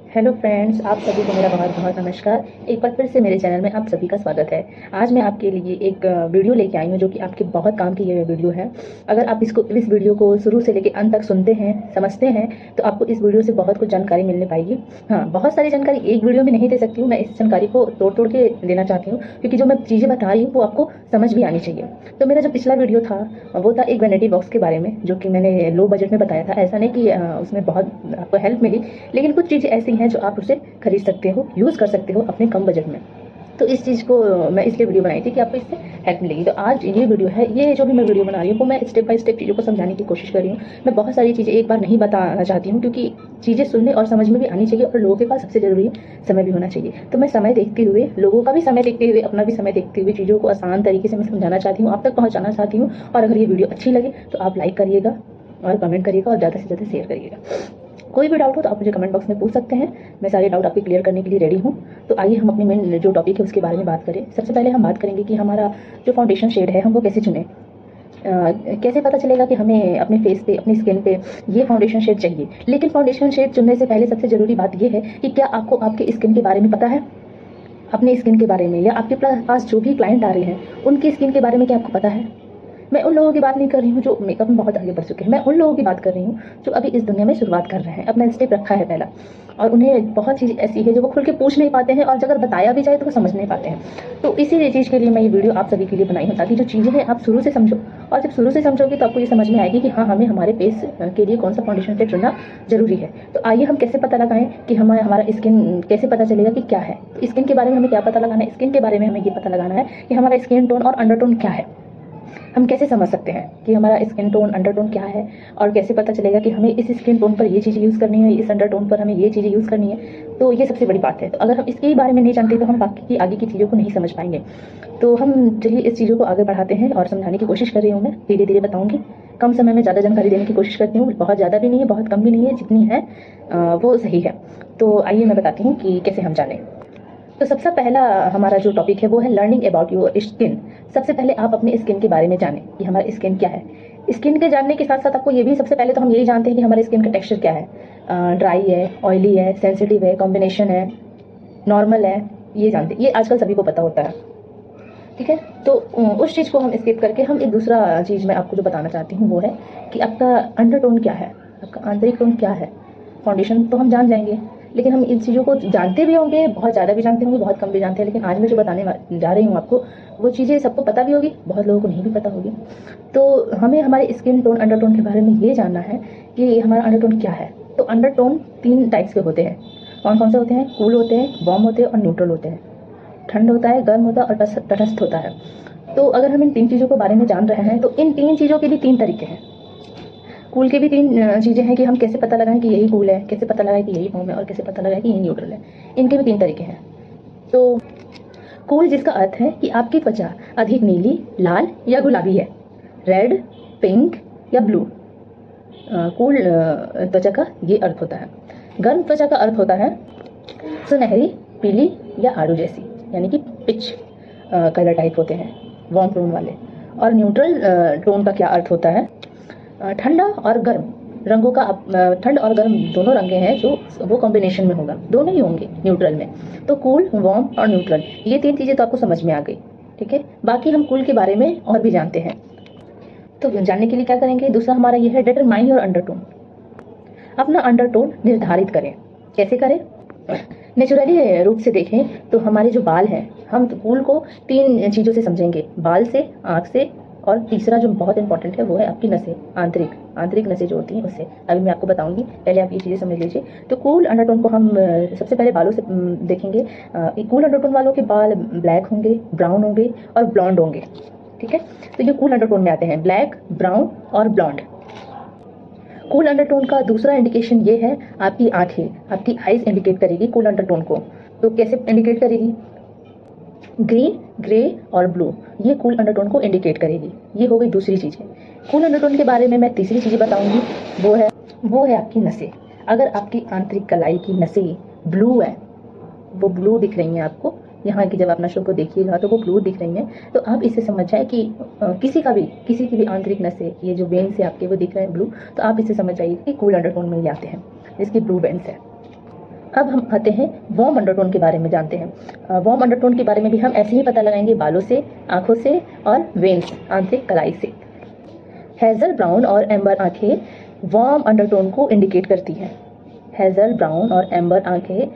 Hello friends, आप सभी को मेरा बहुत बहुत नमस्कार। एक बार फिर से मेरे चैनल में आप सभी का स्वागत है। आज मैं आपके लिए एक वीडियो लेके आई हूँ जो कि आपके बहुत काम की ये वीडियो है। अगर आप इस वीडियो को शुरू से लेकर अंत तक सुनते हैं, समझते हैं, तो आपको इस वीडियो से बहुत कुछ जानकारी मिलने पाएगी। हाँ, बहुत सारी जानकारी एक वीडियो में नहीं दे सकती हूँ। मैं इस जानकारी को तोड़ तोड़ के देना चाहती हूँ क्योंकि जो मैं चीज़ें बता रही हूँ वो आपको समझ भी आनी चाहिए। तो मेरा जो पिछला वीडियो था वो था एक वैनिटी बॉक्स के बारे में, जो कि मैंने लो बजट में बताया था। ऐसा नहीं कि उसमें बहुत आपको हेल्प मिली, लेकिन कुछ चीज़ें ऐसी हैं जो आप उसे खरीद सकते हो, यूज़ कर सकते हो अपने कम बजट में। तो इस चीज़ को मैं इसलिए वीडियो बनाई थी कि आपको इससे हेल्प मिलेगी। तो आज ये वीडियो है, ये जो भी मैं वीडियो बना रही हूँ वो मैं स्टेप बाय स्टेप चीज़ों को समझाने की कोशिश कर रही हूँ। मैं बहुत सारी चीज़ें एक बार नहीं बताना चाहती हूँ क्योंकि चीज़ें सुनने और समझ में भी आनी चाहिए, और लोगों के पास सबसे ज़रूरी समय भी होना चाहिए। तो मैं समय देखते हुए, लोगों का भी समय देखते हुए, अपना भी समय देखते हुए चीज़ों को आसान तरीके से मैं समझाना चाहती हूँ, आप तक पहुँचाना चाहती हूँ। और अगर ये वीडियो अच्छी लगे तो आप लाइक करिएगा और कमेंट करिएगा और ज़्यादा से ज़्यादा शेयर करिएगा। कोई भी डाउट हो तो आप मुझे कमेंट बॉक्स में पूछ सकते हैं, मैं सारे डाउट आपके क्लियर करने के लिए रेडी हूँ। तो आइए हम अपने मेन जो टॉपिक है उसके बारे में बात करें। सबसे पहले हम बात करेंगे कि हमारा जो फाउंडेशन शेड है हम वो कैसे चुनें। कैसे पता चलेगा कि हमें अपने फेस पे, अपनी स्किन पे ये फाउंडेशन शेड चाहिए। लेकिन फाउंडेशन शेड चुनने से पहले सबसे ज़रूरी बात ये है कि क्या आपको आपके स्किन के बारे में पता है, अपनी स्किन के बारे में, या आपके पास जो भी क्लाइंट आ रहे हैं उनकी स्किन के बारे में क्या आपको पता है। मैं उन लोगों की बात नहीं कर रही हूँ जो मेकअप में बहुत आगे बढ़ चुके हैं, मैं उन लोगों की बात कर रही हूँ जो अभी इस दुनिया में शुरुआत कर रहे हैं, अपना स्टेप रखा है पहला, और उन्हें बहुत चीज़ ऐसी है जो वो खुल के पूछ नहीं पाते हैं, और अगर बताया भी जाए तो वो समझ नहीं पाते हैं। तो इसी चीज़ के लिए मैं ये वीडियो आप सभी के लिए बनाई हूँ, ताकि जो चीज़ें हैं आप शुरू से समझो, और जब शुरू से समझोगे तो आपको ये समझ में आएगी कि हाँ, हमें हमारे फेस के लिए कौन सा फाउंडेशन शेड चुनना जरूरी है। तो आइए हम कैसे पता लगाएं कि हमें हमारा स्किन कैसे पता चलेगा कि क्या है। तो स्किन के बारे में हमें क्या पता लगाना है, स्किन के बारे में हमें ये पता लगाना है कि हमारा स्किन टोन और अंडरटोन क्या है। हम कैसे समझ सकते हैं कि हमारा स्किन टोन, अंडरटोन क्या है, और कैसे पता चलेगा कि हमें इस स्किन टोन पर ये चीज़ यूज़ करनी है, इस अंडरटोन पर हमें ये चीज़ें यूज़ करनी है। तो ये सबसे बड़ी बात है। तो अगर हम इसके बारे में नहीं जानते तो हम बाकी की आगे की चीज़ों को नहीं समझ पाएंगे। तो हम चलिए इस चीज़ों को आगे बढ़ाते हैं, और समझाने की कोशिश कर रही हूँ। मैं धीरे धीरे बताऊँगी, कम समय में ज़्यादा जानकारी देने की कोशिश करती हूँ। बहुत ज़्यादा भी नहीं है, बहुत कम भी नहीं है, जितनी है वो सही है। तो आइए मैं बताती हूँ कि कैसे हम जानें। तो सबसे पहला हमारा जो टॉपिक है वो है लर्निंग अबाउट योर स्किन। सबसे पहले आप अपने स्किन के बारे में जानें कि हमारा स्किन क्या है। स्किन के जानने के साथ साथ आपको ये भी, सबसे पहले तो हम यही जानते हैं कि हमारे स्किन का टेक्सचर क्या है। ड्राई है, ऑयली है, सेंसिटिव है, कॉम्बिनेशन है, नॉर्मल है, ये जानते हैं। ये आजकल सभी को पता होता है, ठीक है। तो उस चीज़ को हम स्किप करके हम एक दूसरा चीज़ मैं आपको जो बताना चाहती हूँ वो है कि आपका अंडरटोन क्या है, आपका आंतरिक टोन क्या है। फाउंडेशन तो हम जान जाएंगे, लेकिन हम इन चीज़ों को जानते भी होंगे, बहुत ज़्यादा भी जानते होंगे, बहुत कम भी जानते हैं। लेकिन आज मैं जो बताने जा रही हूँ आपको, वो चीज़ें सबको पता भी होगी, बहुत लोगों को नहीं भी पता होगी। तो हमें हमारे स्किन टोन, अंडरटोन के बारे में ये जानना है कि हमारा अंडरटोन क्या है। तो अंडरटोन 3 टाइप्स के होते हैं। कौन कौन से होते हैं? कूल होते हैं, वार्म होते हैं और न्यूट्रल होते हैं। ठंड होता है, गर्म होता है और तटस्थ होता है। तो अगर हम इन 3 चीज़ों के बारे में जान रहे हैं तो इन 3 चीज़ों के भी 3 तरीके हैं। कूल के भी 3 चीज़ें हैं कि हम कैसे पता लगाएं कि यही कूल है, कैसे पता लगाएं कि यही वार्म है, और कैसे पता लगाएं कि यही न्यूट्रल है। इनके भी 3 तरीके हैं। तो कूल, जिसका अर्थ है कि आपकी त्वचा अधिक नीली, लाल या गुलाबी है, रेड, पिंक या ब्लू। कूल त्वचा का ये अर्थ होता है। गर्म त्वचा का अर्थ होता है सुनहरी, पीली या आड़ू जैसी, यानी कि पिच कलर टाइप होते हैं वार्म टोन वाले। और न्यूट्रल टोन का क्या अर्थ होता है? ठंडा और गर्म रंगों का। ठंड और गर्म दोनों रंगे हैं जो वो कॉम्बिनेशन में होगा, दोनों ही होंगे न्यूट्रल में। तो कूल, वार्म और न्यूट्रल, ये 3 चीज़ें तो आपको समझ में आ गई, ठीक है। बाकी हम कूल के बारे में और भी जानते हैं। तो जानने के लिए क्या करेंगे? दूसरा हमारा ये है डिटरमाइन योर अंडरटोन। अपना अंडरटोन निर्धारित करें। कैसे करें? नेचुरली रूप से देखें तो हमारे जो बाल हैं, हम कूल को 3 चीज़ों से समझेंगे, बाल से, आँख से, और तीसरा जो बहुत इंपॉर्टेंट है वो है आपकी नसें, आंतरिक नसें जो होती हैं उससे। अभी मैं आपको बताऊंगी, पहले आप ये चीज़ें समझ लीजिए। तो कूल अंडरटोन को हम सबसे पहले बालों से देखेंगे। कूल अंडरटोन वालों के बाल ब्लैक होंगे, ब्राउन होंगे और ब्लॉन्ड होंगे, ठीक है। तो ये कूल अंडरटोन में आते हैं, ब्लैक, ब्राउन और ब्लॉन्ड। कूल अंडरटोन का दूसरा इंडिकेशन ये है, आपकी आंखें, आपकी आइज इंडिकेट करेगी कूल अंडरटोन को। तो कैसे इंडिकेट करेगी? ग्रीन, ग्रे और ब्लू, ये कूल अंडरटोन को इंडिकेट करेगी। ये हो गई दूसरी चीज़ है। कूल अंडरटोन के बारे में मैं तीसरी चीज़ बताऊंगी, वो है आपकी नसें। अगर आपकी आंतरिक कलाई की नसें ब्लू है, वो ब्लू दिख रही हैं आपको यहाँ की, जब आप नसों को देखिएगा तो वो ब्लू दिख रही हैं, तो आप इससे समझ जाए कि किसी की भी आंतरिक नसें, ये जो वेन्स है आपके वो दिख रहे हैं ब्लू, तो आप इससे समझ जाइए कि कूल अंडरटोन में ये आते हैं, जिसकी ब्लू वेन्स है। अब हम आते हैं वार्म अंडरटोन के बारे में जानते हैं। वार्म अंडरटोन के बारे में भी हम ऐसे ही पता लगाएंगे बालों से, आंखों से और वेन्स, आंतरिक कलाई से। हेज़ल ब्राउन और एम्बर आंखें वार्म अंडरटोन को इंडिकेट करती हैं। हेज़ल ब्राउन और एम्बर आंखें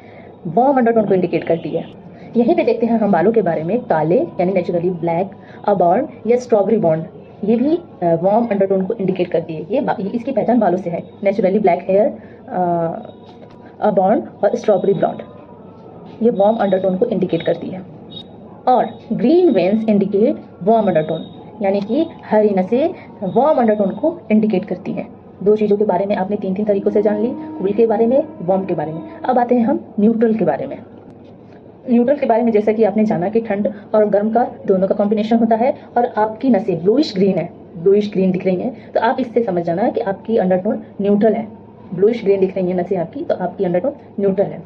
वार्म अंडरटोन को इंडिकेट करती है। यहीं पे देखते हैं हम बालों के बारे में, काले यानी नेचुरली ब्लैक, अबॉर्न या स्ट्रॉबेरी बॉन्ड, ये भी वार्म अंडरटोन को इंडिकेट करती है। ये इसकी पहचान बालों से है। नेचुरली ब्लैक हेयर, अबॉर्न और स्ट्रॉबेरी ब्लॉन्ड, ये वार्म अंडरटोन को इंडिकेट करती है। और green veins indicate warm undertone, यानी कि हरी नसें वार्म अंडरटोन को इंडिकेट करती हैं। दो चीज़ों के बारे में आपने तीन तीन तरीकों से जान ली, कूल के बारे में, वार्म के बारे में। अब आते हैं हम न्यूट्रल के बारे में। न्यूट्रल के बारे में जैसा कि आपने जाना कि ठंड और गर्म का दोनों का कॉम्बिनेशन होता है, और आपकी नसें ब्लूइश ग्रीन है, ब्लूइश ग्रीन दिख रही हैं, तो आप इससे समझ जाना कि आपकी अंडरटोन न्यूट्रल है। ब्लूइश ग्रीन दिख रही है नसें आपकी, तो आपकी अंडरटोन न्यूट्रल है।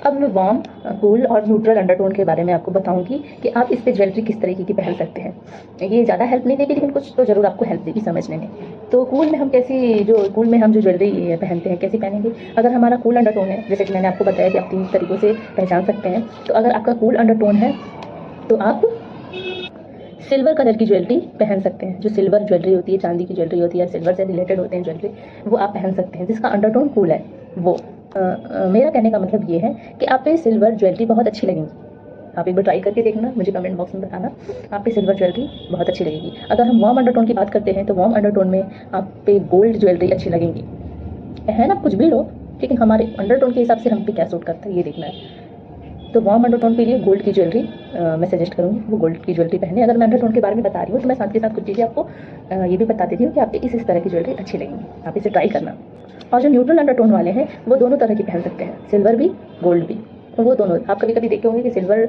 अब मैं वार्म, कूल और न्यूट्रल अंडरटोन के बारे में आपको बताऊंगी कि आप इस पे ज्वेलरी किस तरीके की पहन सकते हैं। ये ज़्यादा हेल्प नहीं देगी, लेकिन कुछ तो ज़रूर आपको हेल्प देगी समझने में। तो कूल में हम जो ज्वेलरी पहनते हैं कैसी पहनेंगे। अगर हमारा कूल अंडरटोन है, जैसे कि मैंने आपको बताया कि आप तीन तरीक़ों से पहचान सकते हैं, तो अगर आपका कूल अंडरटोन है तो आप सिल्वर कलर की ज्वेलरी पहन सकते हैं। जो सिल्वर ज्वेलरी होती है, चांदी की ज्वेलरी होती है, सिल्वर से रिलेटेड होते हैं ज्वेलरी, वो आप पहन सकते हैं जिसका अंडरटोन कूल है। वो मेरा कहने का मतलब ये है कि आप पे सिल्वर ज्वेलरी बहुत अच्छी लगेंगी। आप एक बार ट्राई करके देखना, मुझे कमेंट बॉक्स में बताना, आप पे सिल्वर ज्वेलरी बहुत अच्छी लगेगी। अगर हम वार्म अंडरटोन की बात करते हैं तो वार्म अंडरटोन में आप पे गोल्ड ज्वेलरी अच्छी लगेंगी। है ना, कुछ भी लो, लेकिन हमारे अंडरटोन के हिसाब से हम पे क्या सूट करता है ये देखना है। तो वार्म अंडरटोन के लिए गोल्ड की ज्वेलरी मैं सजेस्ट करूँगी, वो गोल्ड की ज्वेलरी पहने। अगर मैं अंडरटोन के बारे में बता रही हूँ तो मैं साथ के साथ कुछ चीज़ें आपको ये भी बता देती हूँ कि आपको इस तरह की ज्वेलरी अच्छी लगेंगी, आप इसे ट्राई करना। और जो न्यूट्रल अंडरटोन वाले हैं वो दोनों तरह की पहन सकते हैं, सिल्वर भी, गोल्ड भी। तो वो दोनों आप कभी कभी देखे होंगे कि सिल्वर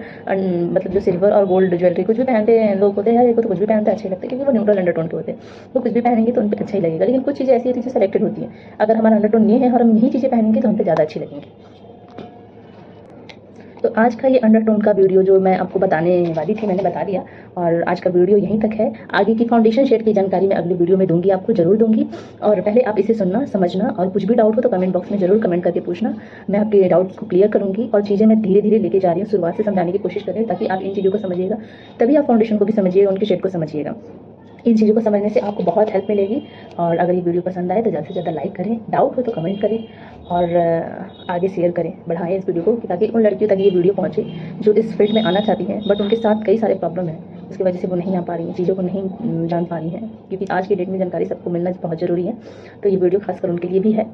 मतलब जो सिल्वर और गोल्ड ज्वेलरी कुछ भी पहनते हैं लोग होते हैं, यार ये तो कुछ भी पहनते हैं अच्छे लगते हैं, क्योंकि वो न्यूट्रल अंडरटोन के होते हैं। वो कुछ भी पहनेंगे तो उन पर अच्छा ही लगेगा। लेकिन कुछ चीज़ें ऐसी होती है जो सेलेक्टेड होती हैं। अगर हमारा अंडरटोन ये है और हम यही चीज़ें पहनेंगे तो हम पे ज़्यादा अच्छी लगेंगी। तो आज का ये अंडरटोन का वीडियो जो मैं आपको बताने वाली थी मैंने बता दिया, और आज का वीडियो यहीं तक है। आगे की फाउंडेशन शेड की जानकारी मैं अगले वीडियो में दूंगी, आपको जरूर दूंगी। और पहले आप इसे सुनना, समझना, और कुछ भी डाउट हो तो कमेंट बॉक्स में जरूर कमेंट करके पूछना। मैं आपके डाउट्स को क्लियर करूंगी, और चीज़ें मैं धीरे धीरे लेके जा रही हूँ। शुरुआत से समझाने की कोशिश करें ताकि आप इन चीज़ों को समझिएगा, तभी आप फाउंडेशन को भी समझिएगा, उनके शेड को समझिएगा। इन चीज़ों को समझने से आपको बहुत हेल्प मिलेगी। और अगर ये वीडियो पसंद आए तो ज़्यादा से ज़्यादा लाइक करें, डाउट हो तो कमेंट करें, और आगे शेयर करें, बढ़ाएं इस वीडियो को, ताकि उन लड़कियों तक ये वीडियो पहुंचे जो इस फील्ड में आना चाहती हैं, बट उनके साथ कई सारे प्रॉब्लम हैं, उसकी वजह से वो नहीं आ पा रही हैं, चीज़ों को नहीं जान पा रही हैं। क्योंकि आज की डेट में जानकारी सबको मिलना बहुत ज़रूरी है, तो ये वीडियो खासकर उनके लिए भी है।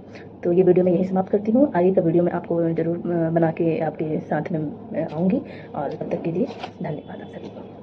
तो ये वीडियो मैं यही समाप्त करती हूँ। आगे का वीडियो मैं आपको ज़रूर बना के आपके साथ में आऊँगी, और तब तक के लिए धन्यवाद आप सभी को।